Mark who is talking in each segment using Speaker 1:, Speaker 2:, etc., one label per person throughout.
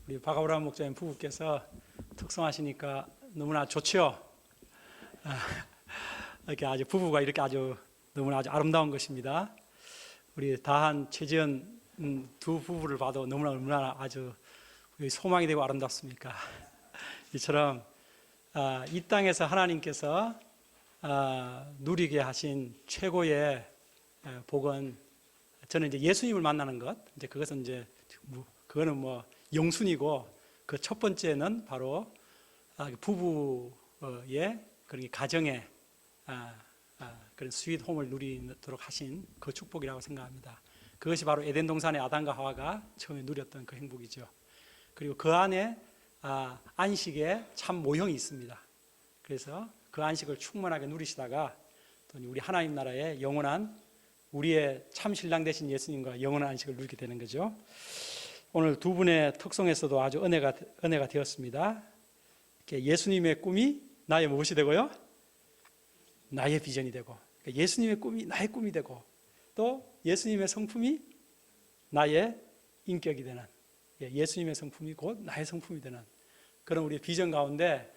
Speaker 1: 우리 박아브라함 목사님 부부께서 특성하시니까 너무나 좋죠. 이렇게 아주 부부가 이렇게 아주 너무나 아주 아름다운 것입니다. 우리 다한 최지연 두 부부를 봐도 너무나 얼마나 아주 소망이 되고 아름답습니까? 이처럼 이 땅에서 하나님께서 누리게 하신 최고의 복은 저는 이제 예수님을 만나는 것, 이제 그것은 이제 그거는 뭐 영순이고 그 첫 번째는 바로 부부의 그런 가정의 그런 스윗 홈을 누리도록 하신 그 축복이라고 생각합니다. 그것이 바로 에덴 동산의 아담과 하와가 처음에 누렸던 그 행복이죠. 그리고 그 안에 안식에 참 모형이 있습니다. 그래서 그 안식을 충만하게 누리시다가 또 우리 하나님 나라의 영원한 우리의 참 신랑 되신 예수님과 영원한 안식을 누리게 되는 거죠. 오늘 두 분의 특성에서도 아주 은혜가 되었습니다. 예수님의 꿈이 나의 무엇이 되고요? 나의 비전이 되고, 예수님의 꿈이 나의 꿈이 되고, 또 예수님의 성품이 나의 인격이 되는, 예수님의 성품이 곧 나의 성품이 되는 그런 우리의 비전 가운데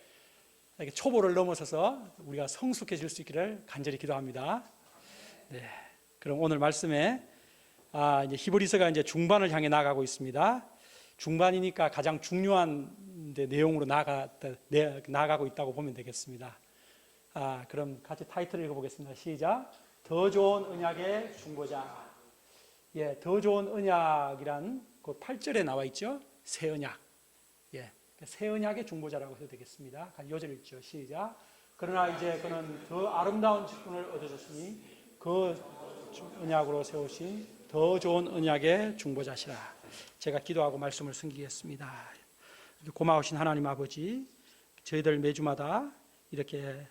Speaker 1: 초보를 넘어서서 우리가 성숙해질 수 있기를 간절히 기도합니다. 네. 그럼 오늘 말씀에 이제 히브리서가 이제 중반을 향해 나가고 있습니다. 중반이니까 가장 중요한 내용으로 나가고 있다고 보면 되겠습니다. 그럼 같이 타이틀을 읽어보겠습니다. 시작. 더 좋은 언약의 중보자. 더 좋은 언약이란 그 8절에 나와 있죠. 새 언약. 새 언약의 중보자라고 해도 되겠습니다. 요절 읽죠. 시작. 그러나 이제 그는 더 아름다운 직분을 얻으셨으니 그 언약으로 세우신 더 좋은 언약의 중보자시라. 제가 기도하고 말씀을 숨기겠습니다. 고마우신 하나님 아버지, 저희들 매주마다 이렇게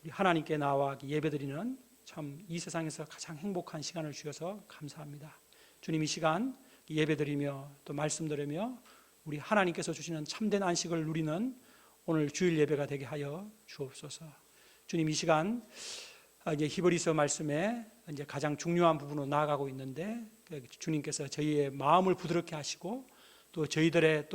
Speaker 1: 하나님께 나와 예배드리는 참 이 세상에서 가장 행복한 시간을 주셔서 감사합니다. 주님, 이 시간 예배드리며 또 말씀 들으며 우리 하나님께서 주시는 참된 안식을 누리는 오늘 주일 예배가 되게 하여 주옵소서. 주님, 이 시간 이제 히브리서 말씀에 이제 가장 중요한 부분으로 나아가고 있는데 주님께서 저희의 마음을 부드럽게 하시고 또 저희들의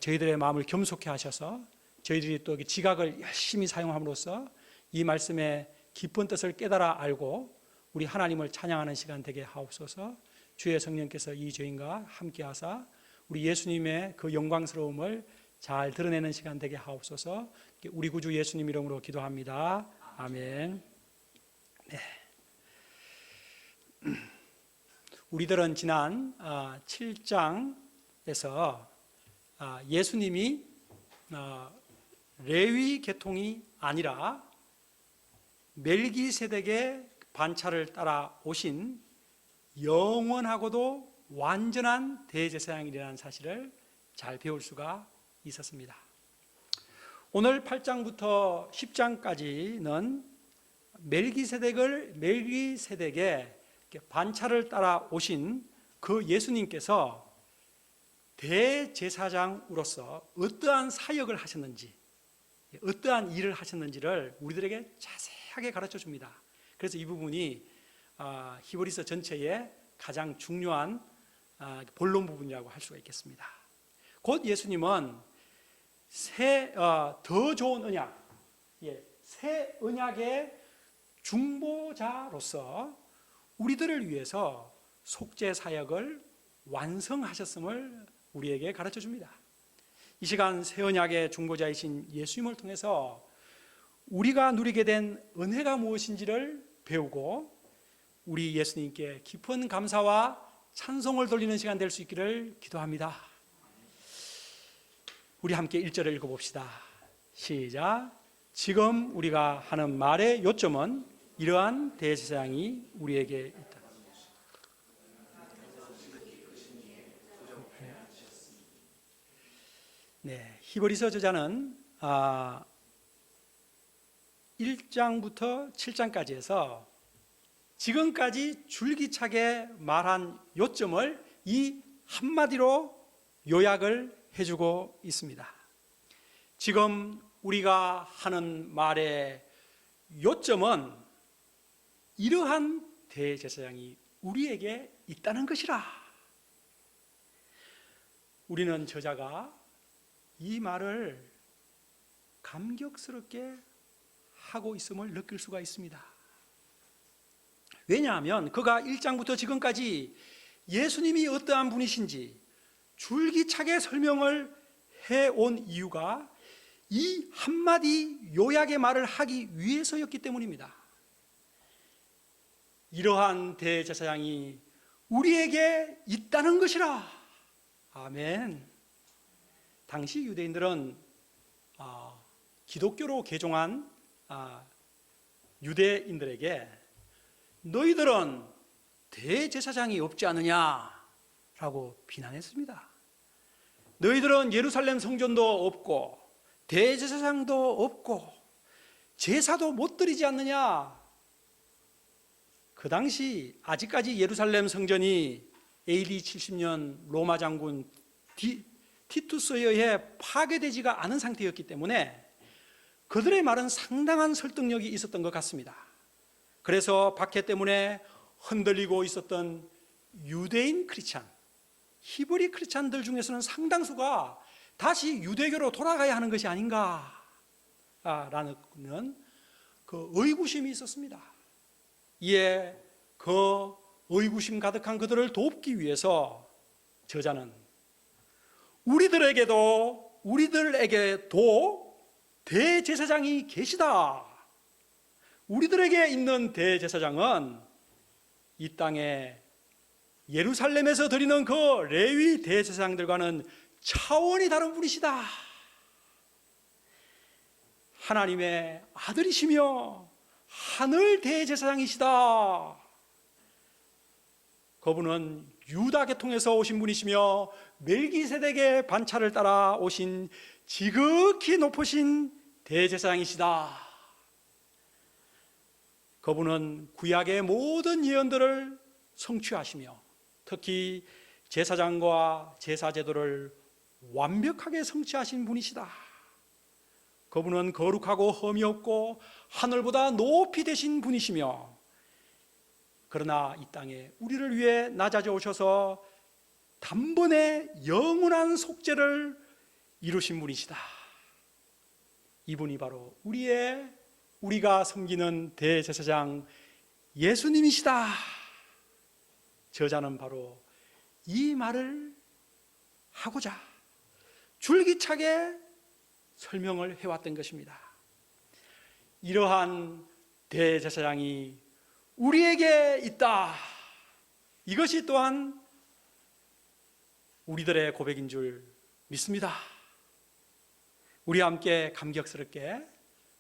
Speaker 1: 저희들의 마음을 겸손케 하셔서 저희들이 또 지각을 열심히 사용함으로써 이 말씀의 깊은 뜻을 깨달아 알고 우리 하나님을 찬양하는 시간 되게 하옵소서. 주의 성령께서 이 저희와 함께하사 우리 예수님의 그 영광스러움을 잘 드러내는 시간 되게 하옵소서. 우리 구주 예수님 이름으로 기도합니다. 아멘. 네. 우리들은 지난 7장에서 예수님이 레위 계통이 아니라 멜기세덱의 반차를 따라 오신 영원하고도 완전한 대제사장이라는 사실을 잘 배울 수가 있었습니다. 오늘 8장부터 10장까지는 멜기세덱의 반차를 따라 오신 그 예수님께서 대제사장으로서 어떠한 사역을 하셨는지, 어떠한 일을 하셨는지를 우리들에게 자세하게 가르쳐 줍니다. 그래서 이 부분이 히브리서 전체의 가장 중요한 본론 부분이라고 할 수가 있겠습니다. 곧 예수님은 더 좋은 언약, 새 언약의 중보자로서 우리들을 위해서 속죄 사역을 완성하셨음을 우리에게 가르쳐 줍니다. 이 시간 새 언약의 중보자이신 예수님을 통해서 우리가 누리게 된 은혜가 무엇인지를 배우고 우리 예수님께 깊은 감사와 찬송을 돌리는 시간 될 수 있기를 기도합니다. 우리 함께 1절을 읽어봅시다. 시작. 지금 우리가 하는 말의 요점은 이러한 대제사장이 우리에게 있다. 네, 히브리서 저자는 1장부터 7장까지 해서 지금까지 줄기차게 말한 요점을 이 한마디로 요약을 해주고 있습니다. 지금 우리가 하는 말의 요점은 이러한 대제사장이 우리에게 있다는 것이라. 우리는 저자가 이 말을 감격스럽게 하고 있음을 느낄 수가 있습니다. 왜냐하면 그가 1장부터 지금까지 예수님이 어떠한 분이신지 줄기차게 설명을 해온 이유가 이 한마디 요약의 말을 하기 위해서였기 때문입니다. 이러한 대제사장이 우리에게 있다는 것이라. 아멘. 당시 유대인들은 기독교로 개종한 유대인들에게 너희들은 대제사장이 없지 않느냐라고 비난했습니다. 너희들은 예루살렘 성전도 없고 대제사장도 없고 제사도 못 드리지 않느냐. 그 당시 아직까지 예루살렘 성전이 AD 70년 로마 장군 티투스에 의해 파괴되지가 않은 상태였기 때문에 그들의 말은 상당한 설득력이 있었던 것 같습니다. 그래서 박해 때문에 흔들리고 있었던 유대인 크리스찬, 히브리 크리스찬들 중에서는 상당수가 다시 유대교로 돌아가야 하는 것이 아닌가라는 그 의구심이 있었습니다. 이에 그 의구심 가득한 그들을 돕기 위해서 저자는 우리들에게도 대제사장이 계시다. 우리들에게 있는 대제사장은 이 땅에 예루살렘에서 드리는 그 레위 대제사장들과는 차원이 다른 분이시다. 하나님의 아들이시며 하늘 대제사장이시다. 그분은 유다 계통에서 오신 분이시며 멜기세덱의 반차를 따라 오신 지극히 높으신 대제사장이시다. 그분은 구약의 모든 예언들을 성취하시며 특히 제사장과 제사제도를 완벽하게 성취하신 분이시다. 그분은 거룩하고 흠이 없고 하늘보다 높이 되신 분이시며 그러나 이 땅에 우리를 위해 낮아져 오셔서 단번에 영원한 속죄를 이루신 분이시다. 이분이 바로 우리가 섬기는 대제사장 예수님이시다. 저자는 바로 이 말을 하고자 줄기차게 설명을 해왔던 것입니다. 이러한 대제사장이 우리에게 있다. 이것이 또한 우리들의 고백인 줄 믿습니다. 우리 함께 감격스럽게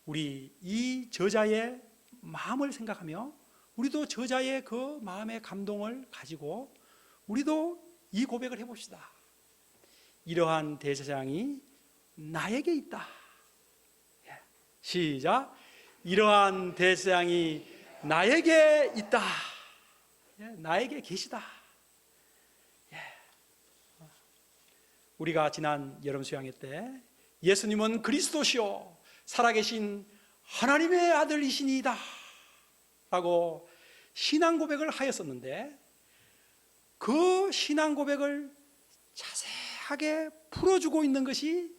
Speaker 1: 우리 이 저자의 마음을 생각하며 우리도 저자의 그 마음의 감동을 가지고 우리도 이 고백을 해봅시다. 이러한 대제사장이 나에게 있다. 시작. 이러한 대제사장이 나에게 있다. 나에게 계시다. 우리가 지난 여름 수양회 때 예수님은 그리스도시요 살아계신 하나님의 아들이시니이다 라고 신앙 고백을 하였었는데 그 신앙 고백을 자세하게 풀어주고 있는 것이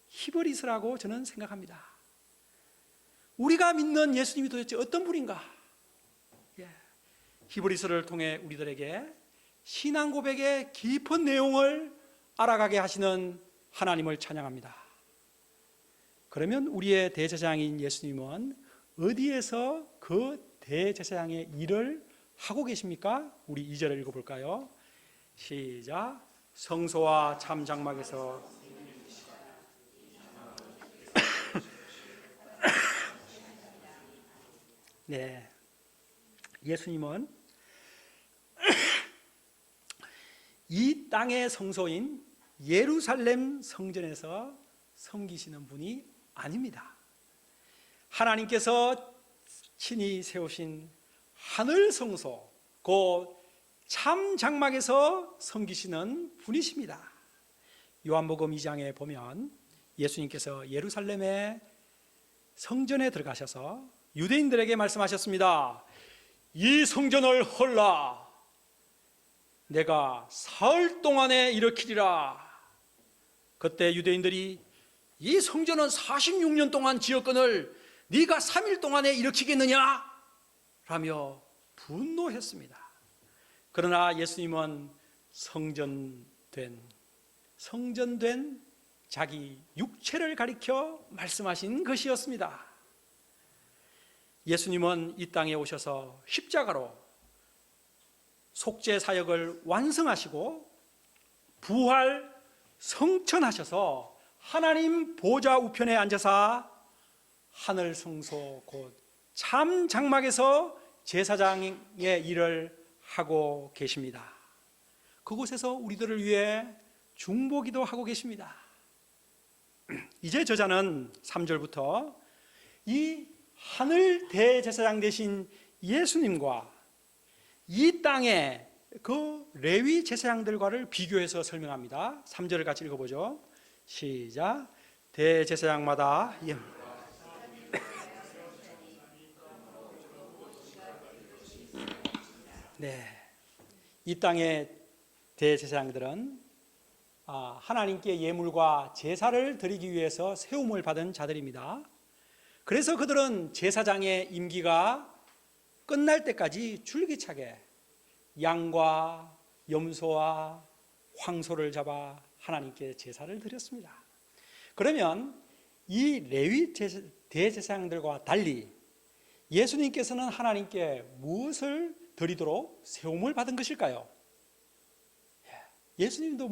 Speaker 1: 히브리서라고 저는 생각합니다. 우리가 믿는 예수님이 도대체 어떤 분인가? 히브리서를 통해 우리들에게 신앙 고백의 깊은 내용을 알아가게 하시는 하나님을 찬양합니다. 그러면 우리의 대제사장인 예수님은 어디에서 그 대제사장의 일을 하고 계십니까? 우리 2절을 읽어볼까요? 시작. 성소와 참장막에서 네, 예수님은 이 땅의 성소인 예루살렘 성전에서 섬기시는 분이 아닙니다. 하나님께서 친히 세우신 하늘 성소, 곧 참 장막에서 섬기시는 분이십니다. 요한복음 2장에 보면 예수님께서 예루살렘의 성전에 들어가셔서 유대인들에게 말씀하셨습니다. 이 성전을 헐라 내가 사흘 동안에 일으키리라. 그때 유대인들이 이 성전은 46년 동안 지었건을 네가 3일 동안에 일으키겠느냐? 라며 분노했습니다. 그러나 예수님은 성전된 자기 육체를 가리켜 말씀하신 것이었습니다. 예수님은 이 땅에 오셔서 십자가로 속죄 사역을 완성하시고 부활 성천하셔서 하나님 보좌 우편에 앉아서 하늘 성소 곧 참 장막에서 제사장의 일을 하고 계십니다. 그곳에서 우리들을 위해 중보기도 하고 계십니다. 이제 저자는 3절부터 이 하늘 대제사장 되신 예수님과 이 땅의 그 레위 제사장들과를 비교해서 설명합니다. 3절을 같이 읽어보죠. 시작. 대제사장마다 네, 이 땅의 대제사장들은 하나님께 예물과 제사를 드리기 위해서 세움을 받은 자들입니다. 그래서 그들은 제사장의 임기가 끝날 때까지 줄기차게 양과 염소와 황소를 잡아 하나님께 제사를 드렸습니다. 그러면 이 레위 대제사장들과 달리 예수님께서는 하나님께 무엇을 드리도록 세움을 받은 것일까요? 예수님도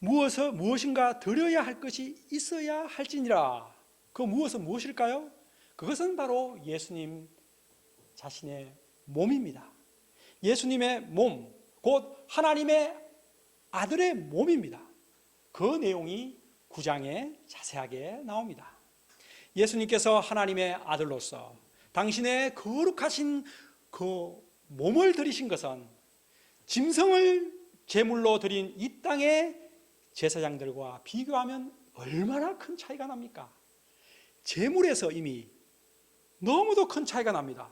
Speaker 1: 무엇인가 드려야 할 것이 있어야 할지니라. 그 무엇은 무엇일까요? 그것은 바로 예수님 자신의 몸입니다. 예수님의 몸, 곧 하나님의 아들의 몸입니다. 그 내용이 9장에 자세하게 나옵니다. 예수님께서 하나님의 아들로서 당신의 거룩하신 그 몸을 드리신 것은 짐승을 제물로 드린 이 땅의 제사장들과 비교하면 얼마나 큰 차이가 납니까? 제물에서 이미 너무도 큰 차이가 납니다.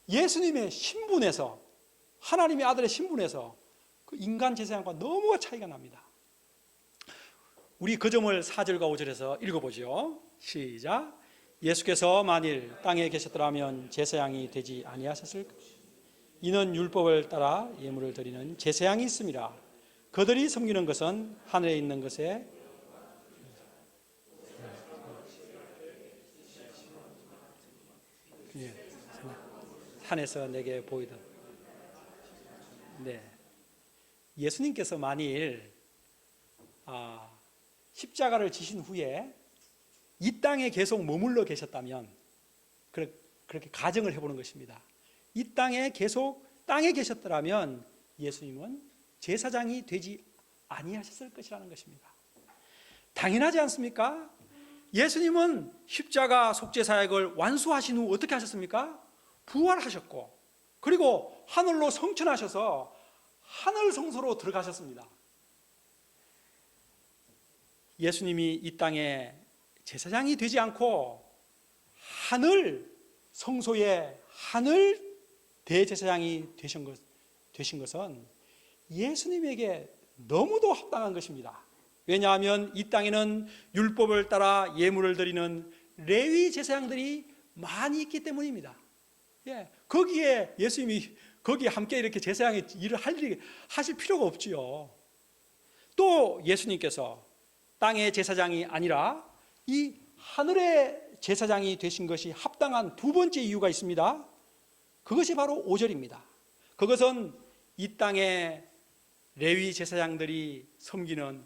Speaker 1: 예수님의 신분에서, 하나님의 아들의 신분에서 그 인간 제사장과 너무가 차이가 납니다. 우리 그 점을 4절과 5절에서 읽어보죠. 시작. 예수께서 만일 땅에 계셨더라면 제사장이 되지 아니하셨을까? 이는 율법을 따라 예물을 드리는 제사장이 있음이라. 그들이 섬기는 것은 하늘에 있는 것에 산에서 내게 보이던. 네, 예수님께서 만일 십자가를 지신 후에 이 땅에 계속 머물러 계셨다면, 그렇게 가정을 해보는 것입니다. 이 땅에 계셨더라면 예수님은 제사장이 되지 아니하셨을 것이라는 것입니다. 당연하지 않습니까? 예수님은 십자가 속죄 사역을 완수하신 후 어떻게 하셨습니까? 부활하셨고, 그리고 하늘로 성천하셔서 하늘 성소로 들어가셨습니다. 예수님이 이 땅에 제사장이 되지 않고 하늘 성소의 하늘 대제사장이 되신 것은 예수님에게 너무도 합당한 것입니다. 왜냐하면 이 땅에는 율법을 따라 예물을 드리는 레위 제사장들이 많이 있기 때문입니다. 거기에 예수님이 거기에 함께 이렇게 제사장의 일을 하실 필요가 없지요. 또 예수님께서 땅의 제사장이 아니라 이 하늘의 제사장이 되신 것이 합당한 두 번째 이유가 있습니다. 그것이 바로 5절입니다. 그것은 이 땅의 레위 제사장들이 섬기는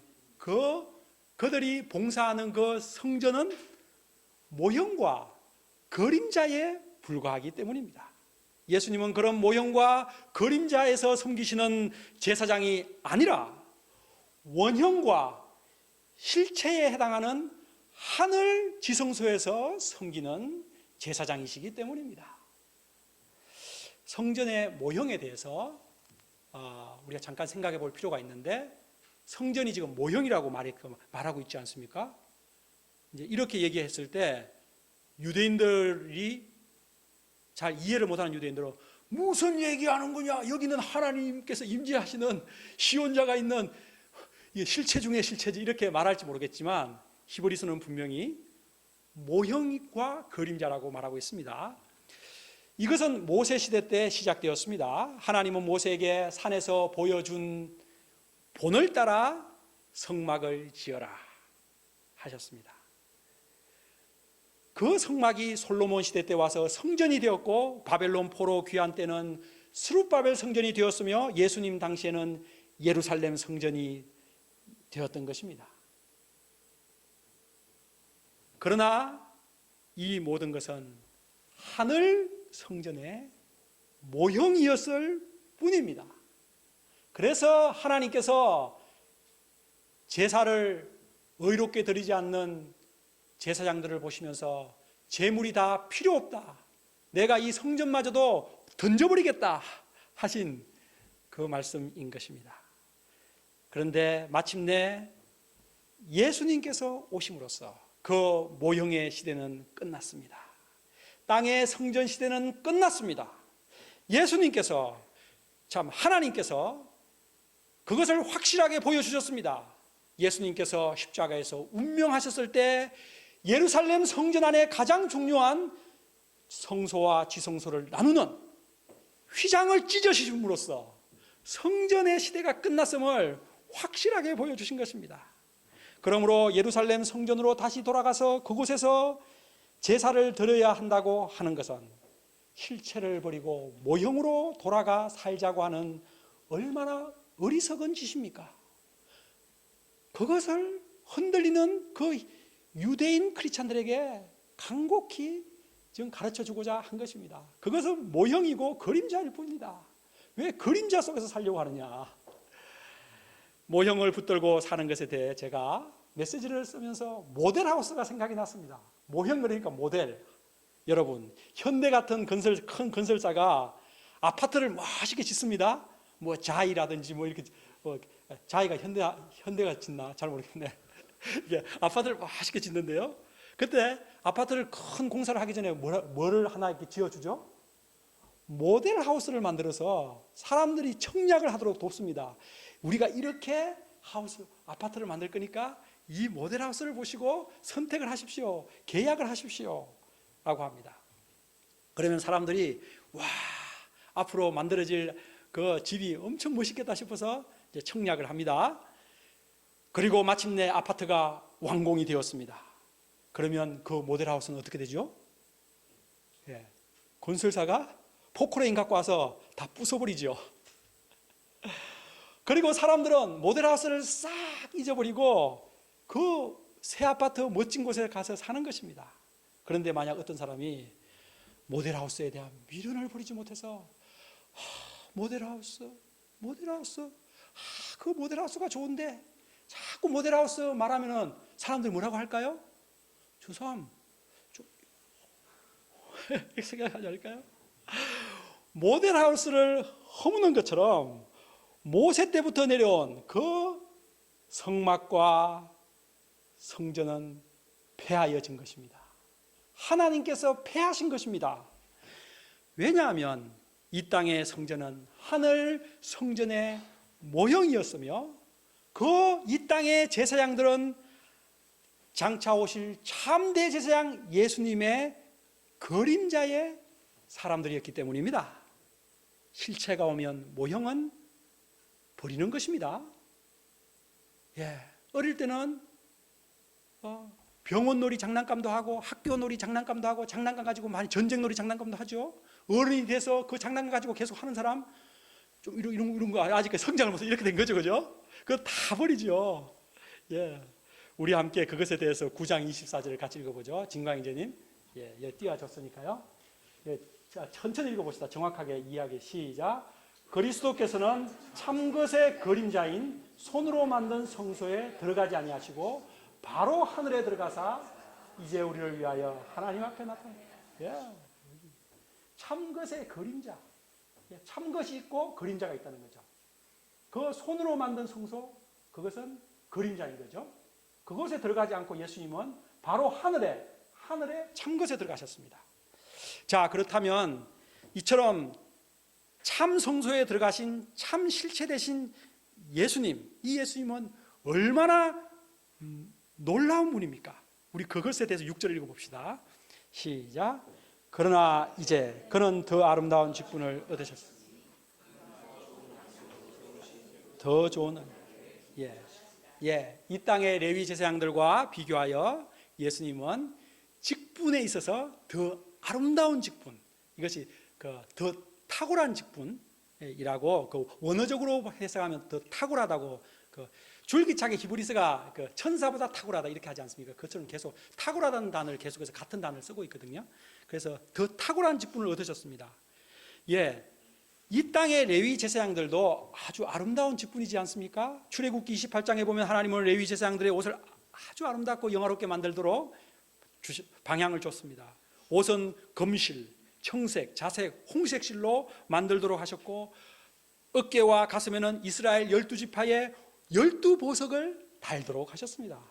Speaker 1: 그들이 봉사하는 그 성전은 모형과 그림자에 불과하기 때문입니다. 예수님은 그런 모형과 그림자에서 섬기시는 제사장이 아니라 원형과 실체에 해당하는 하늘 지성소에서 섬기는 제사장이시기 때문입니다. 성전의 모형에 대해서 우리가 잠깐 생각해 볼 필요가 있는데, 성전이 지금 모형이라고 말하고 있지 않습니까? 이제 이렇게 얘기했을 때 유대인들이 잘 이해를 못하는 유대인들은 무슨 얘기하는 거냐? 여기는 하나님께서 임재하시는 시온자가 있는 이게 실체 중에 실체지 이렇게 말할지 모르겠지만 히브리서는 분명히 모형과 그림자라고 말하고 있습니다. 이것은 모세 시대 때 시작되었습니다. 하나님은 모세에게 산에서 보여준 본을 따라 성막을 지어라 하셨습니다. 그 성막이 솔로몬 시대 때 와서 성전이 되었고, 바벨론 포로 귀환 때는 스룹바벨 성전이 되었으며, 예수님 당시에는 예루살렘 성전이 되었던 것입니다. 그러나 이 모든 것은 하늘 성전의 모형이었을 뿐입니다. 그래서 하나님께서 제사를 의롭게 드리지 않는 제사장들을 보시면서 제물이 다 필요 없다, 내가 이 성전마저도 던져버리겠다 하신 그 말씀인 것입니다. 그런데 마침내 예수님께서 오심으로써 그 모형의 시대는 끝났습니다. 땅의 성전 시대는 끝났습니다. 예수님께서, 참 하나님께서 그것을 확실하게 보여주셨습니다. 예수님께서 십자가에서 운명하셨을 때 예루살렘 성전 안에 가장 중요한 성소와 지성소를 나누는 휘장을 찢으심으로써 성전의 시대가 끝났음을 확실하게 보여주신 것입니다. 그러므로 예루살렘 성전으로 다시 돌아가서 그곳에서 제사를 드려야 한다고 하는 것은 실체를 버리고 모형으로 돌아가 살자고 하는 얼마나 어리석은 짓입니까? 그것을 흔들리는 그 유대인 크리스찬들에게 간곡히 지금 가르쳐주고자 한 것입니다. 그것은 모형이고 그림자일 뿐이다. 왜 그림자 속에서 살려고 하느냐? 모형을 붙들고 사는 것에 대해 제가 메시지를 쓰면서 모델하우스가 생각이 났습니다. 모형, 그러니까 모델. 여러분, 현대 같은 큰 건설사가 아파트를 멋있게 짓습니다. 뭐 자이라든지 뭐 이렇게, 자이가 현대가 짓나 잘 모르겠네. 이게 아파트를 멋있게 짓는데요, 그때 아파트를 큰 공사를 하기 전에 뭐를 하나 이렇게 지어주죠? 모델하우스를 만들어서 사람들이 청약을 하도록 돕습니다. 우리가 이렇게 아파트를 만들 거니까 이 모델하우스를 보시고 선택을 하십시오, 계약을 하십시오 라고 합니다. 그러면 사람들이 와, 앞으로 만들어질 그 집이 엄청 멋있겠다 싶어서 이제 청약을 합니다. 그리고 마침내 아파트가 완공이 되었습니다. 그러면 그 모델하우스는 어떻게 되죠? 건설사가 포크레인 갖고 와서 다 부숴버리죠. 그리고 사람들은 모델하우스를 싹 잊어버리고 그 새 아파트 멋진 곳에 가서 사는 것입니다. 그런데 만약 어떤 사람이 모델하우스에 대한 미련을 버리지 못해서 모델하우스 그 모델하우스가 좋은데 자꾸 모델하우스 말하면은 사람들이 뭐라고 할까요? 저 사람 좀 이렇게 생각하지 않을까요? 모델하우스를 허무는 것처럼 모세 때부터 내려온 그 성막과 성전은 폐하여진 것입니다. 하나님께서 폐하신 것입니다. 왜냐하면 이 땅의 성전은 하늘 성전의 모형이었으며 그 이 땅의 제사장들은 장차 오실 참대 제사장 예수님의 그림자의 사람들이었기 때문입니다. 실체가 오면 모형은 버리는 것입니다. 어릴 때는 병원놀이 장난감도 하고 학교놀이 장난감도 하고 장난감 가지고 많이 전쟁놀이 장난감도 하죠. 어른이 돼서 그 장난감 가지고 계속 하는 사람 좀 이런 거 아직까지 성장을 못해서 이렇게 된 거죠, 그죠? 그거 다 버리죠. 우리 함께 그것에 대해서 9장 24절을 같이 읽어보죠. 진광이제님, 띄워줬으니까요. 자, 천천히 읽어봅시다. 정확하게 이야기 시작. 그리스도께서는 참것의 그림자인 손으로 만든 성소에 들어가지 아니하시고 바로 하늘에 들어가사 이제 우리를 위하여 하나님 앞에 나타나셨다. 참것의 그림자, 참것이 있고 그림자가 있다는 거죠. 그 손으로 만든 성소, 그것은 그림자인 거죠. 그곳에 들어가지 않고 예수님은 바로 하늘에 참것에 들어가셨습니다. 자, 그렇다면 이처럼 참 성소에 들어가신 참 실체 되신 예수님, 이 예수님은 얼마나 놀라운 분입니까? 우리 그것에 대해서 6절 읽어봅시다. 시작. 그러나 이제 그는 더 아름다운 직분을 얻으셨습니다. 더 좋은, 이 땅의 레위 제사장들과 비교하여 예수님은 직분에 있어서 더 아름다운 직분, 이것이 더 탁월한 직분이라고, 원어적으로 해석하면 더 탁월하다고, 줄기차게 히브리서가 천사보다 탁월하다 이렇게 하지 않습니까? 그것처럼 계속 탁월하다는 단어를 계속해서 같은 단어를 쓰고 있거든요. 그래서 더 탁월한 직분을 얻으셨습니다. 이 땅의 레위 제사장들도 아주 아름다운 직분이지 않습니까? 출애굽기 28장에 보면 하나님은 레위 제사장들의 옷을 아주 아름답고 영화롭게 만들도록 방향을 줬습니다. 옷은 금실, 청색, 자색, 홍색 실로 만들도록 하셨고, 어깨와 가슴에는 이스라엘 12지파의 12보석을 달도록 하셨습니다.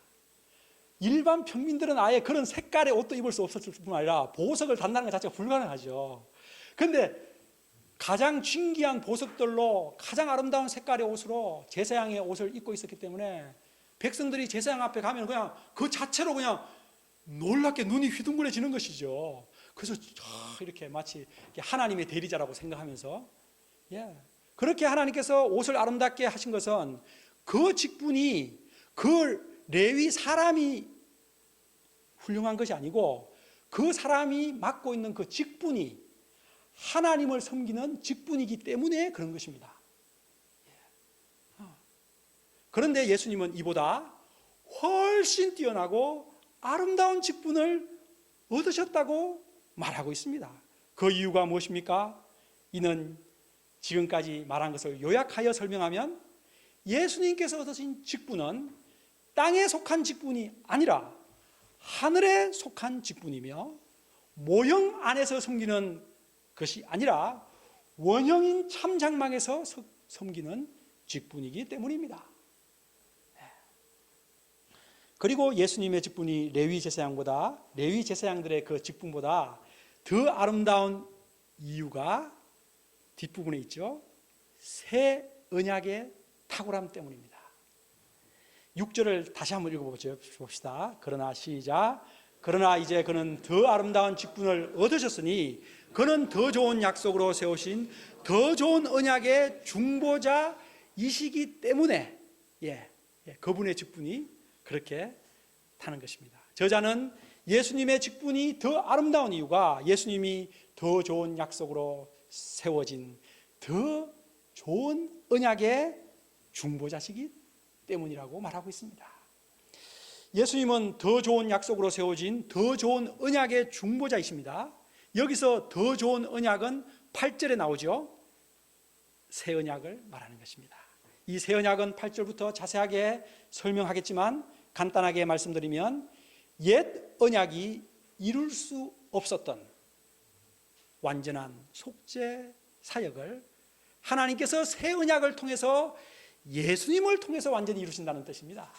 Speaker 1: 일반 평민들은 아예 그런 색깔의 옷도 입을 수 없었을 뿐 아니라 보석을 단다는 것 자체가 불가능하죠. 그런데 가장 진귀한 보석들로 가장 아름다운 색깔의 옷으로 제사장의 옷을 입고 있었기 때문에 백성들이 제사장 앞에 가면 그냥 그 자체로 그냥 놀랍게 눈이 휘둥그레지는 것이죠. 그래서 이렇게 마치 하나님의 대리자라고 생각하면서, 그렇게 하나님께서 옷을 아름답게 하신 것은 그 직분이 그 레위 사람이 훌륭한 것이 아니고 그 사람이 맡고 있는 그 직분이 하나님을 섬기는 직분이기 때문에 그런 것입니다. 그런데 예수님은 이보다 훨씬 뛰어나고 아름다운 직분을 얻으셨다고 말하고 있습니다. 그 이유가 무엇입니까? 이는 지금까지 말한 것을 요약하여 설명하면 예수님께서 얻으신 직분은 땅에 속한 직분이 아니라 하늘에 속한 직분이며, 모형 안에서 섬기는 것이 아니라 원형인 참장막에서 섬기는 직분이기 때문입니다. 그리고 예수님의 직분이 레위 제사장들의 그 직분보다 더 아름다운 이유가 뒷부분에 있죠. 새 언약의 탁월함 때문입니다. 6절을 다시 한번 읽어봅시다. 그러나 시작. 그러나 이제 그는 더 아름다운 직분을 얻으셨으니 그는 더 좋은 약속으로 세우신 더 좋은 언약의 중보자이시기 때문에, 그분의 직분이 그렇게 타는 것입니다. 저자는 예수님의 직분이 더 아름다운 이유가 예수님이 더 좋은 약속으로 세워진 더 좋은 언약의 중보자시기 때문이라고 말하고 있습니다. 예수님은 더 좋은 약속으로 세워진 더 좋은 언약의 중보자이십니다. 여기서 더 좋은 언약은 8절에 나오죠. 새 언약을 말하는 것입니다. 이 새 언약은 8절부터 자세하게 설명하겠지만 간단하게 말씀드리면, 옛 언약이 이룰 수 없었던 완전한 속죄 사역을 하나님께서 새 언약을 통해서 예수님을 통해서 완전히 이루신다는 뜻입니다.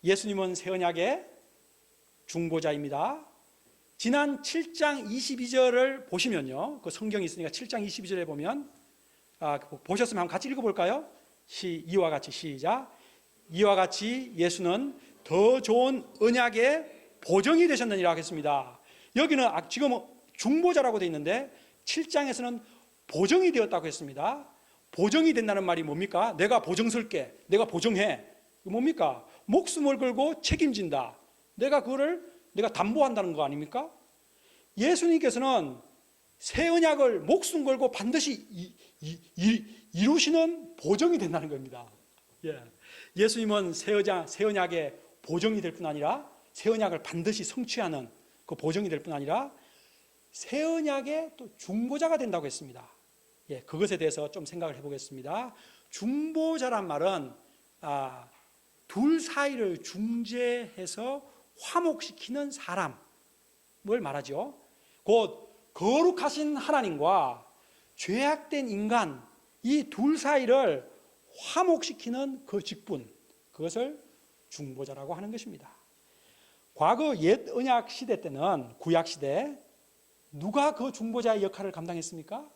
Speaker 1: 예수님은 새 언약의 중보자입니다. 지난 7장 22절을 보시면요, 그 성경이 있으니까 7장 22절에 보면, 보셨으면 한번 같이 읽어볼까요? 이와 같이 시작. 이와 같이 예수는 더 좋은 언약의 보정이 되셨느니라 하겠습니다. 여기는 지금 중보자라고 되어 있는데 7장에서는 보정이 되었다고 했습니다. 보정이 된다는 말이 뭡니까? 내가 보정 설게, 내가 보정해. 뭡니까? 목숨을 걸고 책임진다. 내가 담보한다는 거 아닙니까? 예수님께서는 새 언약을 목숨 걸고 반드시 이루시는 보정이 된다는 겁니다. 예수님은 새 언약의 보정이 될 뿐 아니라 새 언약을 반드시 성취하는 그 보정이 될 뿐 아니라 새 언약의 또 중보자가 된다고 했습니다. 그것에 대해서 좀 생각을 해보겠습니다. 중보자란 말은 둘 사이를 중재해서 화목시키는 사람을 말하죠. 곧 거룩하신 하나님과 죄악된 인간, 이 둘 사이를 화목시키는 그 직분, 그것을 중보자라고 하는 것입니다. 과거 옛 언약 시대 때는, 구약 시대, 누가 그 중보자의 역할을 감당했습니까?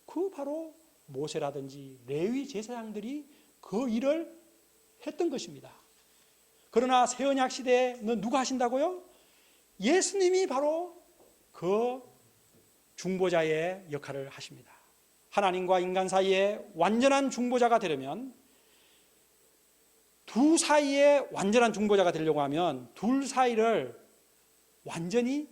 Speaker 1: 그 바로 모세라든지 레위 제사장들이 그 일을 했던 것입니다. 그러나 새 언약 시대에는 누가 하신다고요? 예수님이 바로 그 중보자의 역할을 하십니다. 하나님과 인간 사이에 완전한 중보자가 되려면, 두 사이에 완전한 중보자가 되려고 하면 둘 사이를 완전히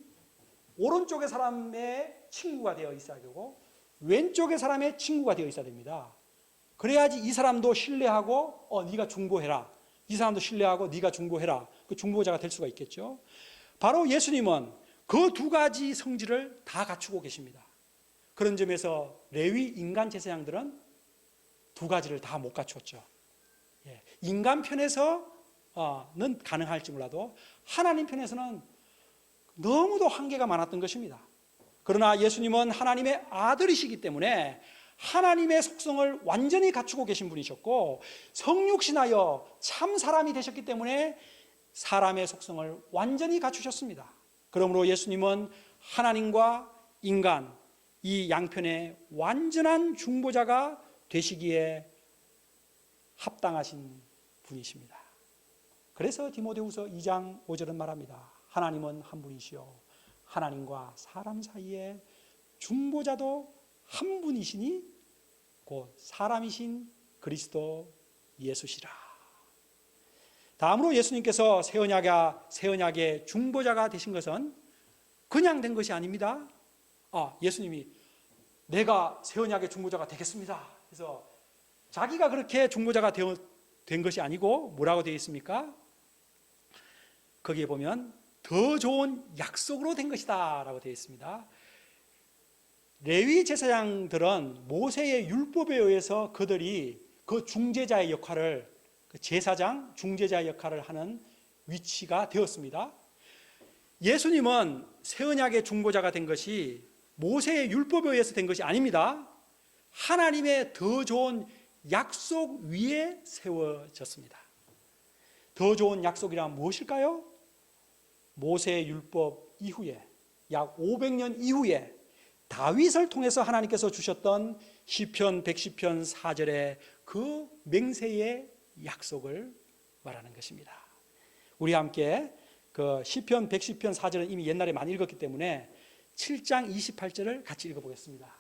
Speaker 1: 오른쪽의 사람의 친구가 되어 있어야 되고 왼쪽의 사람의 친구가 되어 있어야 됩니다. 그래야지 이 사람도 신뢰하고 네가 중보해라, 이 사람도 신뢰하고 네가 중보해라, 그 중보자가 될 수가 있겠죠. 바로 예수님은 그 두 가지 성질을 다 갖추고 계십니다. 그런 점에서 레위 인간 제사장들은 두 가지를 다 못 갖추었죠. 인간 편에서는 가능할지 몰라도 하나님 편에서는 너무도 한계가 많았던 것입니다. 그러나 예수님은 하나님의 아들이시기 때문에 하나님의 속성을 완전히 갖추고 계신 분이셨고, 성육신하여 참 사람이 되셨기 때문에 사람의 속성을 완전히 갖추셨습니다. 그러므로 예수님은 하나님과 인간 이 양편의 완전한 중보자가 되시기에 합당하신 분이십니다. 그래서 디모데후서 2장 5절은 말합니다. 하나님은 한 분이시요 하나님과 사람 사이에 중보자도 한 분이시니 곧 사람이신 그리스도 예수시라. 다음으로 예수님께서 새 언약의 중보자가 되신 것은 그냥 된 것이 아닙니다. 예수님이 내가 새 언약의 중보자가 되겠습니다. 그래서 자기가 그렇게 중보자가 된 것이 아니고 뭐라고 되어 있습니까? 거기에 보면 더 좋은 약속으로 된 것이다 라고 되어 있습니다. 레위 제사장들은 모세의 율법에 의해서 그들이 그 중재자의 역할을, 그 제사장 중재자의 역할을 하는 위치가 되었습니다. 예수님은 새 언약의 중보자가 된 것이 모세의 율법에 의해서 된 것이 아닙니다. 하나님의 더 좋은 약속 위에 세워졌습니다. 더 좋은 약속이란 무엇일까요? 모세의 율법 이후에 약 500년 이후에 다윗을 통해서 하나님께서 주셨던 시편 110편 4절의 그 맹세의 약속을 말하는 것입니다. 우리 함께 그 시편 110편 4절은 이미 옛날에 많이 읽었기 때문에 7장 28절을 같이 읽어보겠습니다.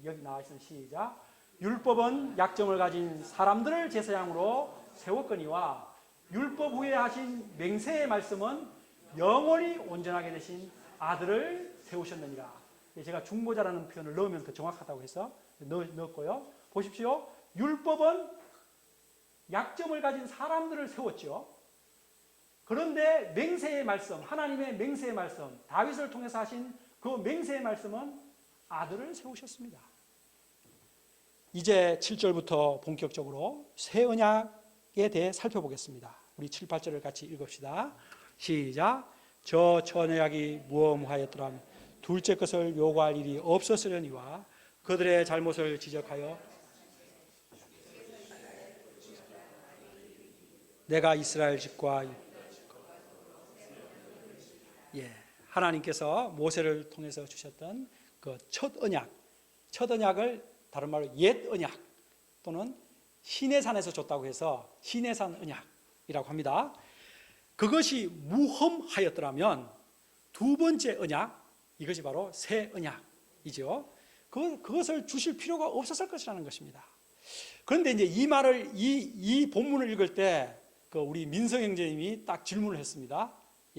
Speaker 1: 여기 나와 있는 시작. 율법은 약점을 가진 사람들을 제사장으로 세웠거니와 율법 후에 하신 맹세의 말씀은 영원히 온전하게 되신 아들을 세우셨느니라. 제가 중보자라는 표현을 넣으면 더 정확하다고 해서 넣었고요. 보십시오. 율법은 약점을 가진 사람들을 세웠죠. 그런데 맹세의 말씀, 하나님의 맹세의 말씀, 다윗을 통해서 하신 그 맹세의 말씀은 아들을 세우셨습니다. 이제 7절부터 본격적으로 새 언약에 대해 살펴보겠습니다. 우리 7, 8절을 같이 읽읍시다. 시작. 저 언약이 무엄하였더라 하면 둘째 것을 요구할 일이 없었으려니와 그들의 잘못을 지적하여 내가 이스라엘 집과 하나님께서 모세를 통해서 주셨던 그 첫 언약을 다른 말로 옛 언약 또는 시내산에서 줬다고 해서 시내산 언약이라고 합니다. 그것이 무험하였더라면 두 번째 언약, 이것이 바로 새 언약이죠. 그것을 주실 필요가 없었을 것이라는 것입니다. 그런데 이제 이 말을 이 본문을 읽을 때 그 우리 민성 형제님이 딱 질문을 했습니다.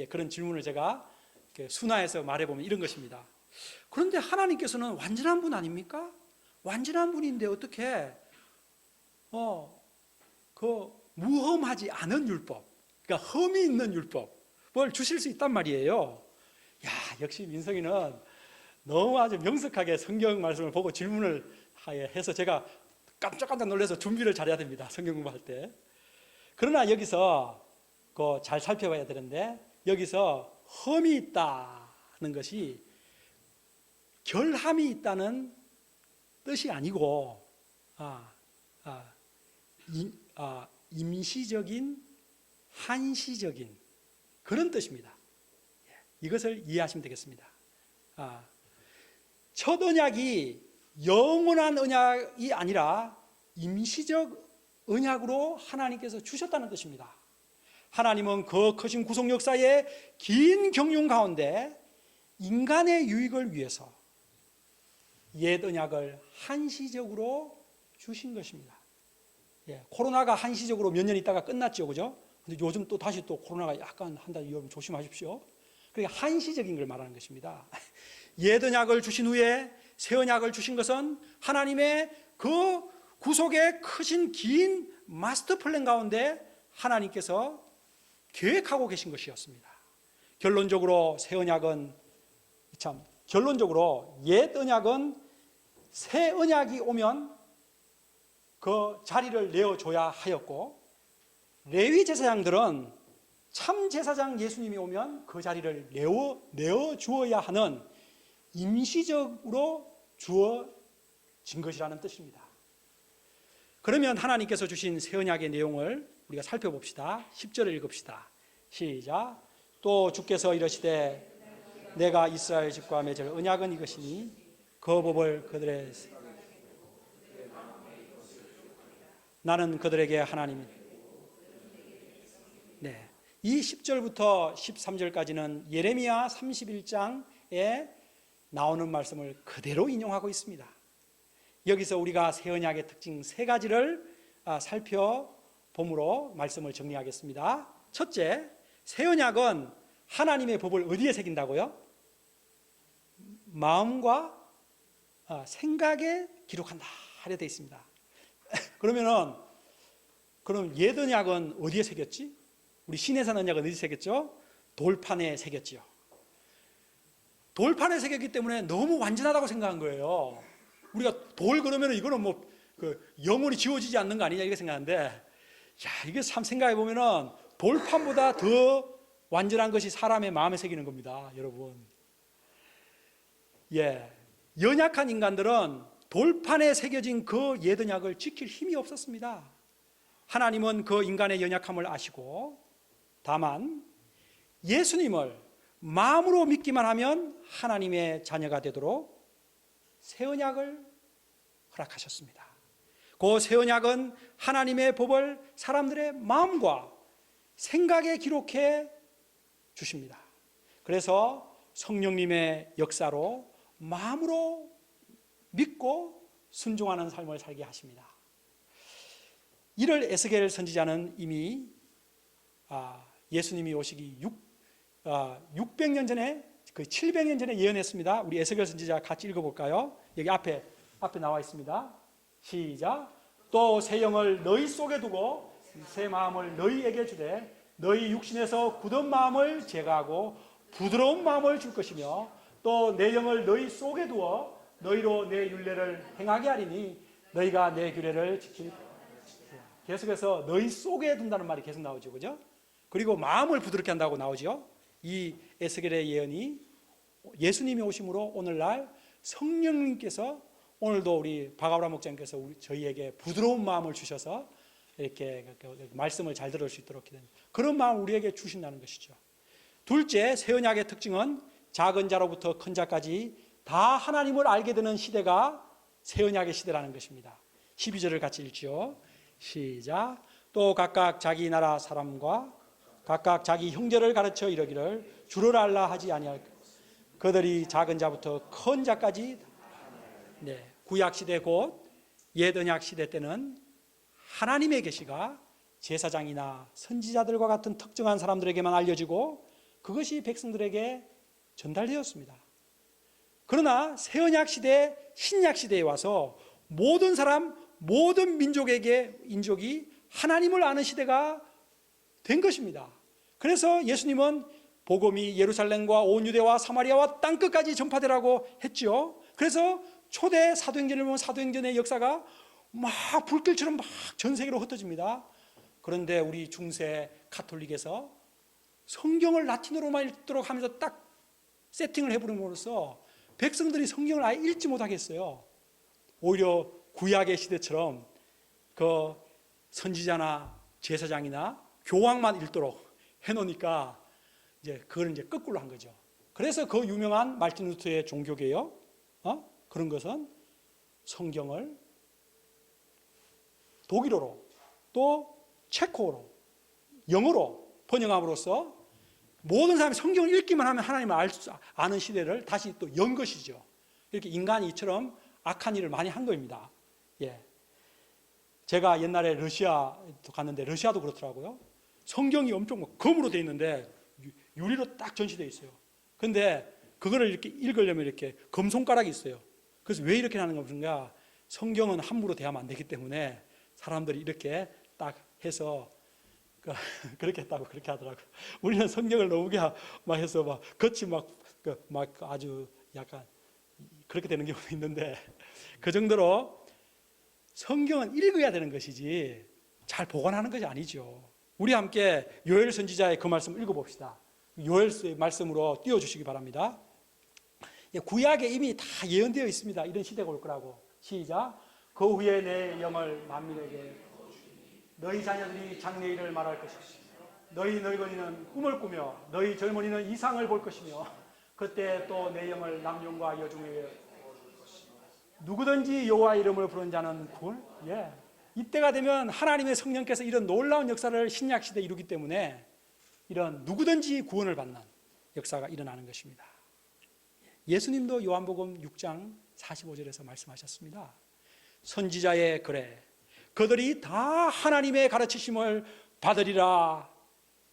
Speaker 1: 그런 질문을 제가 순화해서 말해보면 이런 것입니다. 그런데 하나님께서는 완전한 분 아닙니까? 완전한 분인데 어떻게 그 무험하지 않은 율법, 그러니까 흠이 있는 율법을 주실 수 있단 말이에요. 역시 민성이는 너무 아주 명석하게 성경 말씀을 보고 질문을 해서 제가 깜짝깜짝 놀라서 준비를 잘해야 됩니다. 성경 공부할 때. 그러나 여기서 잘 살펴봐야 되는데, 여기서 흠이 있다는 것이 결함이 있다는 뜻이 아니고 임시적인, 한시적인 그런 뜻입니다. 이것을 이해하시면 되겠습니다. 첫 언약이 영원한 언약이 아니라 임시적 언약으로 하나님께서 주셨다는 뜻입니다. 하나님은 그 크신 구속 역사의 긴 경륜 가운데 인간의 유익을 위해서 옛 언약을 한시적으로 주신 것입니다. 코로나가 한시적으로 몇 년 있다가 끝났죠, 그죠? 근데 요즘 또 다시 또 코로나가 약간 한다. 여러분 조심하십시오. 그러니까 한시적인 걸 말하는 것입니다. 옛 언약을 주신 후에 새 언약을 주신 것은 하나님의 그 구속의 크신 긴 마스터 플랜 가운데 하나님께서 계획하고 계신 것이었습니다. 결론적으로 새 언약은 결론적으로 옛 언약은 새 언약이 오면 그 자리를 내어줘야 하였고, 레위 제사장들은 참 제사장 예수님이 오면 그 자리를 내어주어야 하는 임시적으로 주어진 것이라는 뜻입니다. 그러면 하나님께서 주신 새 언약의 내용을 우리가 살펴봅시다. 10절을 읽읍시다. 시작. 또 주께서 이르시되 내가 이스라엘 집과 맺을 언약은 이것이니 그 법을 그들의 나는 그들에게 하나님이. 네, 이 10절부터 13절까지는 예레미야 31장에 나오는 말씀을 그대로 인용하고 있습니다. 여기서 우리가 새 언약의 특징 세 가지를 살펴봄으로 말씀을 정리하겠습니다. 첫째, 새 언약은 하나님의 법을 어디에 새긴다고요? 마음과 생각에 기록한다 하려 되어 있습니다. 그럼 옛 언약은 어디에 새겼지? 우리 시내산 언약은 어디에 새겼죠? 돌판에 새겼지요. 돌판에 새겼기 때문에 너무 완전하다고 생각한 거예요. 우리가 돌 그러면 이거는 뭐 영원히 지워지지 않는 거 아니냐 이렇게 생각하는데, 이게 참 생각해 보면은 돌판보다 더 완전한 것이 사람의 마음에 새기는 겁니다, 여러분. 연약한 인간들은 돌판에 새겨진 그 옛 언약을 지킬 힘이 없었습니다. 하나님은 그 인간의 연약함을 아시고, 다만 예수님을 마음으로 믿기만 하면 하나님의 자녀가 되도록 새 언약을 허락하셨습니다. 그 새 언약은 하나님의 법을 사람들의 마음과 생각에 기록해 주십니다. 그래서 성령님의 역사로 마음으로 믿고 순종하는 삶을 살게 하십니다. 이를 에스겔 선지자는 이미 예수님이 오시기 600년 전에, 700년 전에 예언했습니다. 우리 에스겔 선지자 같이 읽어볼까요? 여기 앞에 나와 있습니다. 시작. 또 새 영을 너희 속에 두고 새 마음을 너희에게 주되 너희 육신에서 굳은 마음을 제거하고 부드러운 마음을 줄 것이며 또 내 영을 너희 속에 두어 너희로 내 율례를 행하게 하리니 너희가 내 규례를 지킬. 계속해서 너희 속에 둔다는 말이 계속 나오죠, 그죠? 그리고 마음을 부드럽게 한다고 나오죠. 이 에스겔의 예언이 예수님이 오심으로 오늘날 성령님께서 오늘도 우리 박아브라 목장님께서 저희에게 부드러운 마음을 주셔서 이렇게 말씀을 잘 들을 수 있도록 그런 마음을 우리에게 주신다는 것이죠. 둘째, 새 언약의 특징은 작은 자로부터 큰 자까지 다 하나님을 알게 되는 시대가 새 언약의 시대라는 것입니다. 12절을 같이 읽죠. 시작. 또 각각 자기 나라 사람과 각각 자기 형제를 가르쳐 이르기를 주를 알라 하지 아니할까. 그들이 작은 자부터 큰 자까지. 구약 시대 곧 옛 언약 시대 때는 하나님의 계시가 제사장이나 선지자들과 같은 특정한 사람들에게만 알려지고 그것이 백성들에게 전달되었습니다. 그러나 새 언약 시대, 신약 시대에 와서 모든 사람, 모든 인족이 하나님을 아는 시대가 된 것입니다. 그래서 예수님은 복음이 예루살렘과 온 유대와 사마리아와 땅끝까지 전파되라고 했죠. 그래서 초대 사도행전을 보면 사도행전의 역사가 막 불길처럼 막 전 세계로 흩어집니다. 그런데 우리 중세 가톨릭에서 성경을 라틴어로만 읽도록 하면서 딱 세팅을 해버림으로써 백성들이 성경을 아예 읽지 못하겠어요. 오히려 구약의 시대처럼 그 선지자나 제사장이나 교황만 읽도록 해놓으니까 그걸 거꾸로 한 거죠. 그래서 그 유명한 말틴 루터의 종교개혁, 그런 것은 성경을 독일어로 또 체코어로, 영어로 번역함으로써 모든 사람이 성경을 읽기만 하면 하나님을 아는 시대를 다시 또 연 것이죠. 이렇게 인간이 이처럼 악한 일을 많이 한 겁니다. 예. 제가 옛날에 러시아도 갔는데 러시아도 그렇더라고요. 성경이 엄청 검으로 되어 있는데 유리로 딱 전시되어 있어요. 근데 그거를 이렇게 읽으려면 이렇게 검 손가락이 있어요. 그래서 왜 이렇게 하는 건가? 성경은 함부로 대하면 안 되기 때문에 사람들이 이렇게 딱 해서 그렇게 했다고 그렇게 하더라고요. 우리는 성경을 너무 막 해서 막 겉이 막 아주 약간 그렇게 되는 경우도 있는데 그 정도로 성경은 읽어야 되는 것이지 잘 보관하는 것이 아니죠. 우리 함께 요엘 선지자의 그 말씀 읽어봅시다. 요엘의 말씀으로 띄워주시기 바랍니다. 구약에 이미 다 예언되어 있습니다. 이런 시대가 올 거라고. 시작. 그 후에 내 영을 만민에게 너희 자녀들이 장래일을 말할 것이고 너희 늙은이는 꿈을 꾸며 너희 젊은이는 이상을 볼 것이며 그때 또 내 영을 남종과 여종에게 누구든지 여호와 이름을 부르는 자는 구원. 이때가 되면 하나님의 성령께서 이런 놀라운 역사를 신약 시대에 이루기 때문에 이런 누구든지 구원을 받는 역사가 일어나는 것입니다. 예수님도 요한복음 6장 45절에서 말씀하셨습니다. 선지자의 글에 그들이 다 하나님의 가르치심을 받으리라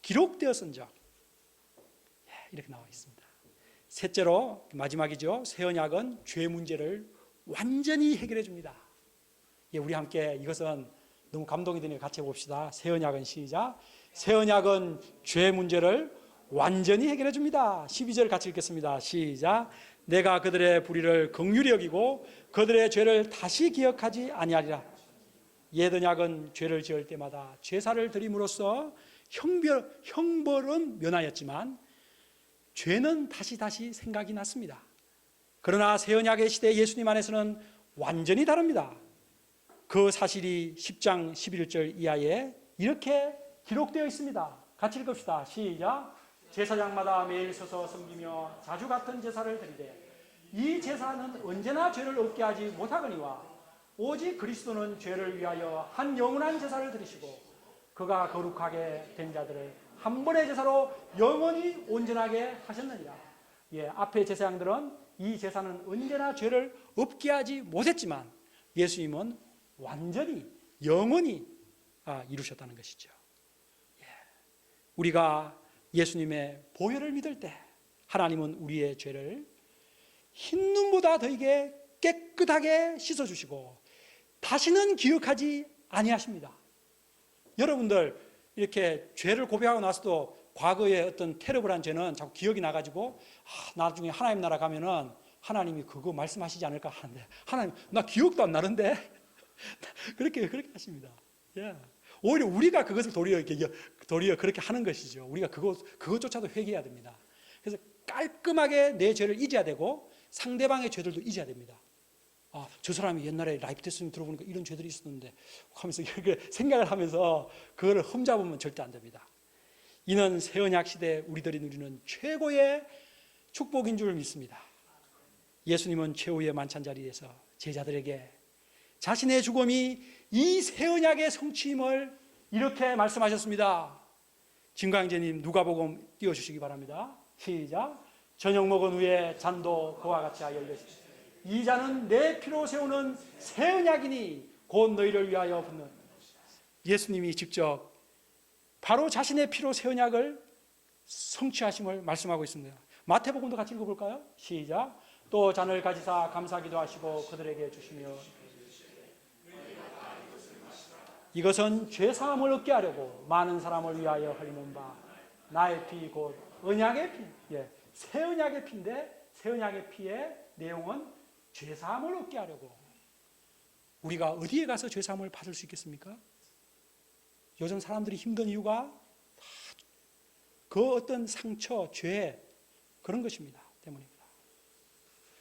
Speaker 1: 기록되었은즉 이렇게 나와 있습니다. 셋째로 마지막이죠. 새 언약은 죄 문제를 완전히 해결해 줍니다. 우리 함께 이것은 너무 감동이 되니 같이 해봅시다. 새 언약은 시작. 새 언약은 죄 문제를 완전히 해결해 줍니다. 12절 같이 읽겠습니다. 시작. 내가 그들의 불의를 긍휼히 여기고 그들의 죄를 다시 기억하지 아니하리라. 옛 언약은 죄를 지을 때마다 제사를 드림으로써 형벌은 면하였지만 죄는 다시 생각이 났습니다. 그러나 새 언약의 시대 예수님 안에서는 완전히 다릅니다. 그 사실이 10장 11절 이하에 이렇게 기록되어 있습니다. 같이 읽읍시다. 시작. 제사장마다 매일 서서 섬기며 자주 같은 제사를 드리되 이 제사는 언제나 죄를 없게 하지 못하거니와 오직 그리스도는 죄를 위하여 한 영원한 제사를 드리시고 그가 거룩하게 된 자들을 한 번의 제사로 영원히 온전하게 하셨느니라. 앞에 제사장들은 이 제사는 언제나 죄를 없게 하지 못했지만 예수님은 완전히 영원히 이루셨다는 것이죠. 우리가 예수님의 보혈을 믿을 때 하나님은 우리의 죄를 흰눈보다 더하게 깨끗하게 씻어주시고 다시는 기억하지 아니하십니다. 여러분들 이렇게 죄를 고백하고 나서도 과거의 어떤 테러블한 죄는 자꾸 기억이 나가지고 나중에 하나님 나라 가면은 하나님이 그거 말씀하시지 않을까 하는데 하나님 나 기억도 안 나는데 그렇게 하십니다. 오히려 우리가 그것을 도리어 그렇게 하는 것이죠. 우리가 그것조차도 회개해야 됩니다. 그래서 깔끔하게 내 죄를 잊어야 되고 상대방의 죄들도 잊어야 됩니다. 저 사람이 옛날에 라이프 테스팅 들어보니까 이런 죄들이 있었는데 하면서 생각을 하면서 그거를 흠잡으면 절대 안 됩니다. 이는 새 언약 시대에 우리들이 누리는 최고의 축복인 줄 믿습니다. 예수님은 최후의 만찬 자리에서 제자들에게 자신의 죽음이 이 새 언약의 성취임을 이렇게 말씀하셨습니다. 진광재님 누가복음 띄워주시기 바랍니다. 시작. 저녁 먹은 후에 잔도 그와 같이 하여 이르시되 이 잔은 내 피로 세우는 새 언약이니 곧 너희를 위하여 붓는. 예수님이 직접 바로 자신의 피로 새 언약을 성취하심을 말씀하고 있습니다. 마태복음도 같이 읽어볼까요? 시작. 또 잔을 가지사 감사기도 하시고 그들에게 주시며 이것은 죄사함을 얻게 하려고 많은 사람을 위하여 흘리는 바 나의 피 곧 언약의 피. 새 언약의 피인데 새 언약의 피의 내용은 죄사함을 얻게 하려고. 우리가 어디에 가서 죄사함을 받을 수 있겠습니까? 요즘 사람들이 힘든 이유가 그 어떤 상처, 죄 그런 것입니다. 때문입니다.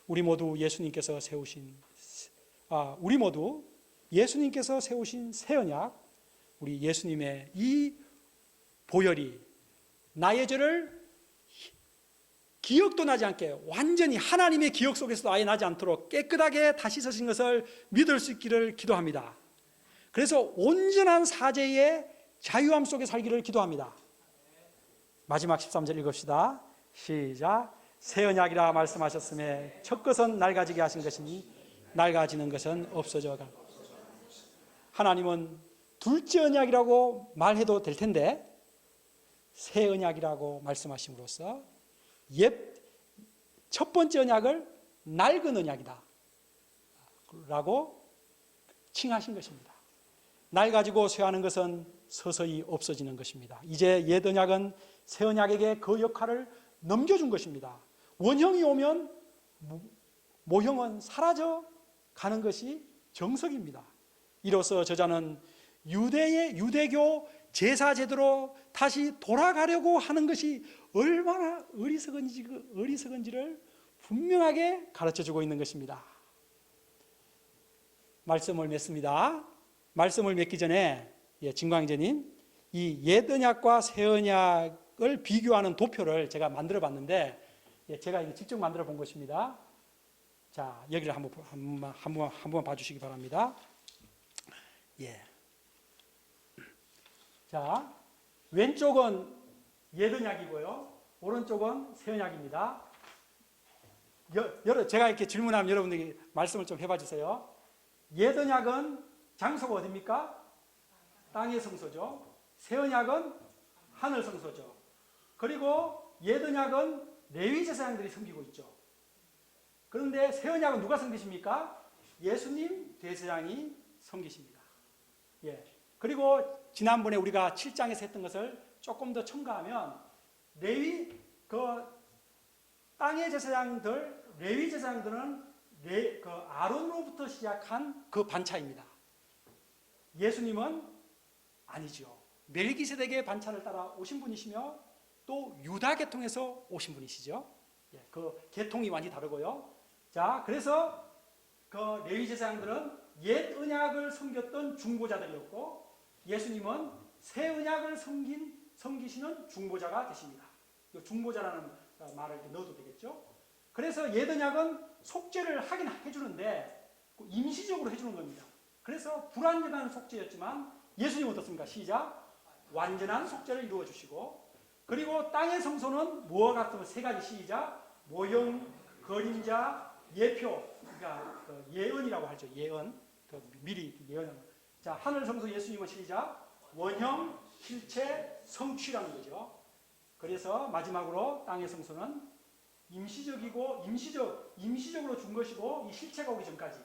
Speaker 1: 우리 모두 예수님께서 세우신 새 언약, 우리 예수님의 이 보혈이 나의 죄를 기억도 나지 않게 완전히 하나님의 기억 속에서도 아예 나지 않도록 깨끗하게 다시 서신 것을 믿을 수 있기를 기도합니다. 그래서 온전한 사제의 자유함 속에 살기를 기도합니다. 마지막 13절 읽읍시다. 시작. 새 언약이라 말씀하셨음에 첫 것은 낡아지게 하신 것이니 낡아지는 것은 없어져 가. 하나님은 둘째 언약이라고 말해도 될 텐데 새 언약이라고 말씀하심으로써 첫 번째 언약을 낡은 언약이다 라고 칭하신 것입니다. 낡아지고 쇠하는 것은 서서히 없어지는 것입니다. 이제 옛 언약은 새 언약에게 그 역할을 넘겨준 것입니다. 원형이 오면 모형은 사라져 가는 것이 정석입니다. 이로써 저자는 유대교 제사 제도로 다시 돌아가려고 하는 것이 얼마나 어리석은지를 분명하게 가르쳐주고 있는 것입니다. 말씀을 맺습니다. 말씀을 맺기 전에 진광제님, 이 옛 언약과 새 언약을 비교하는 도표를 제가 만들어 봤는데 제가 이거 직접 만들어 본 것입니다. 자, 여기를 한번 봐주시기 바랍니다. 예. 자, 왼쪽은 옛 언약이고요, 오른쪽은 새 언약입니다. 제가 이렇게 질문하면 여러분들이 말씀을 좀 해봐 주세요. 옛 언약은 장소가 어디입니까? 땅의 성소죠. 새 언약은 하늘 성소죠. 그리고 옛 언약은 레위 제사장들이 섬기고 있죠. 그런데 새 언약은 누가 섬기십니까? 예수님 대제사장이 섬기십니다. 예. 그리고 지난번에 우리가 7장에서 했던 것을 조금 더 첨가하면 땅의 제사장들, 레위 제사장들은 아론으로부터 시작한 그 반차입니다. 예수님은 아니죠. 멜기세덱의 반차를 따라 오신 분이시며 또 유다 계통에서 오신 분이시죠. 예, 그 계통이 완전히 다르고요. 자, 그래서 그 레위 제사장들은 옛 언약을 섬겼던 중보자들이었고 예수님은 새 언약을 섬기시는 중보자가 되십니다. 이 중보자라는 말을 넣어도 되겠죠. 그래서 옛 언약은 속죄를 하긴 해주는데 임시적으로 해주는 겁니다. 그래서 불완전한 속죄였지만 예수님은 어떻습니까? 시작. 완전한 속죄를 이루어 주시고, 그리고 땅의 성소는 무엇 같으면 세 가지. 시작. 모형, 그림자, 예표, 그러니까 그 예언이라고 하죠. 예언, 미리 예언. 자, 하늘 성소 예수님은 시작. 원형, 실체, 성취라는 거죠. 그래서 마지막으로 땅의 성소는 임시적으로 준 것이고 이 실체가 오기 전까지.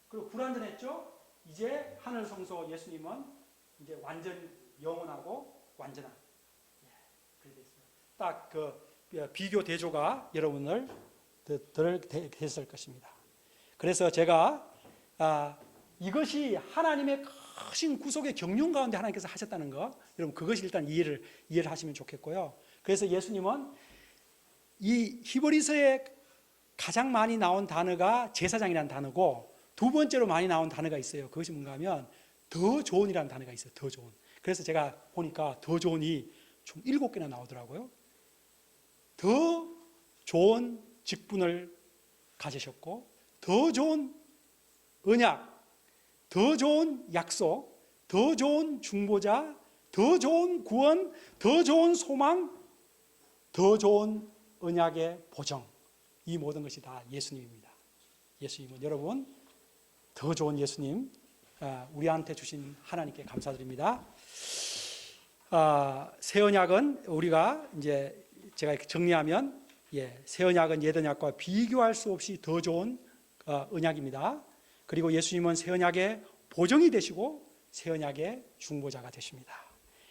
Speaker 1: 그리고 불완전했죠. 이제 하늘 성소 예수님은 이제 완전 영원하고 완전한. 그렇게 있습니다. 딱 그 비교 대조가 여러분을 됐을 것입니다. 그래서 제가 이것이 하나님의 크신 구속의 경륜 가운데 하나님께서 하셨다는 거, 여러분 그것이 일단 이해를 하시면 좋겠고요. 그래서 예수님은 이 히브리서에 가장 많이 나온 단어가 제사장이라는 단어고 두 번째로 많이 나온 단어가 있어요. 그것이 뭔가 하면 더 좋은이라는 단어가 있어요. 더 좋은. 그래서 제가 보니까 더 좋은이 총 7개나 나오더라고요. 더 좋은 직분을 가지셨고 더 좋은 언약, 더 좋은 약속, 더 좋은 중보자, 더 좋은 구원, 더 좋은 소망, 더 좋은 언약의 보정, 이 모든 것이 다 예수님입니다. 예수님은 여러분 더 좋은 예수님, 우리한테 주신 하나님께 감사드립니다. 새 언약은 우리가 이제 제가 이렇게 정리하면 새 언약은 옛 언약과 비교할 수 없이 더 좋은 언약입니다. 그리고 예수님은 새 언약의 보정이 되시고 새 언약의 중보자가 되십니다.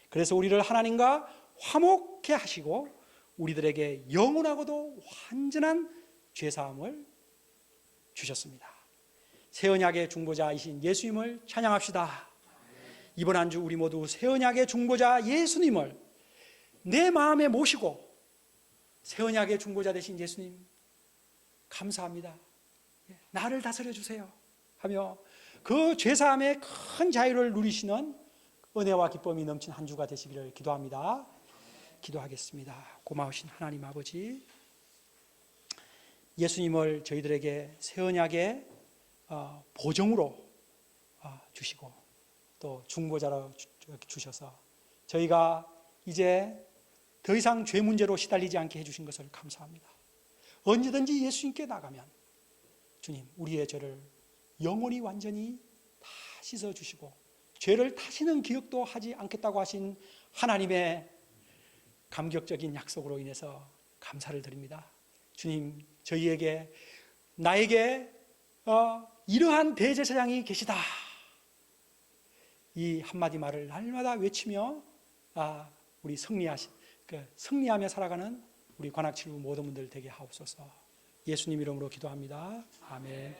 Speaker 1: 그래서 우리를 하나님과 화목케 하시고 우리들에게 영원하고도 완전한 죄사함을 주셨습니다. 새 언약의 중보자이신 예수님을 찬양합시다. 이번 한 주 우리 모두 새 언약의 중보자 예수님을 내 마음에 모시고 새 언약의 중보자 되신 예수님 감사합니다. 나를 다스려 주세요 하며 그 죄사함의 큰 자유를 누리시는 은혜와 기쁨이 넘친 한 주가 되시기를 기도합니다. 기도하겠습니다. 고마우신 하나님 아버지, 예수님을 저희들에게 새 언약의 보정으로 주시고 또 또 중보자로 주셔서 저희가 이제 더 이상 죄 문제로 시달리지 않게 해주신 것을 감사합니다. 언제든지 예수님께 나가면 주님, 우리의 죄를 영원히 완전히 다 씻어주시고 죄를 다시는 기억도 하지 않겠다고 하신 하나님의 감격적인 약속으로 인해서 감사를 드립니다. 주님, 저희에게 나에게 이러한 대제사장이 계시다, 이 한마디 말을 날마다 외치며 우리 승리하며 살아가는 우리 관악칠부 모든 분들 되게 하옵소서. 예수님 이름으로 기도합니다. 아멘.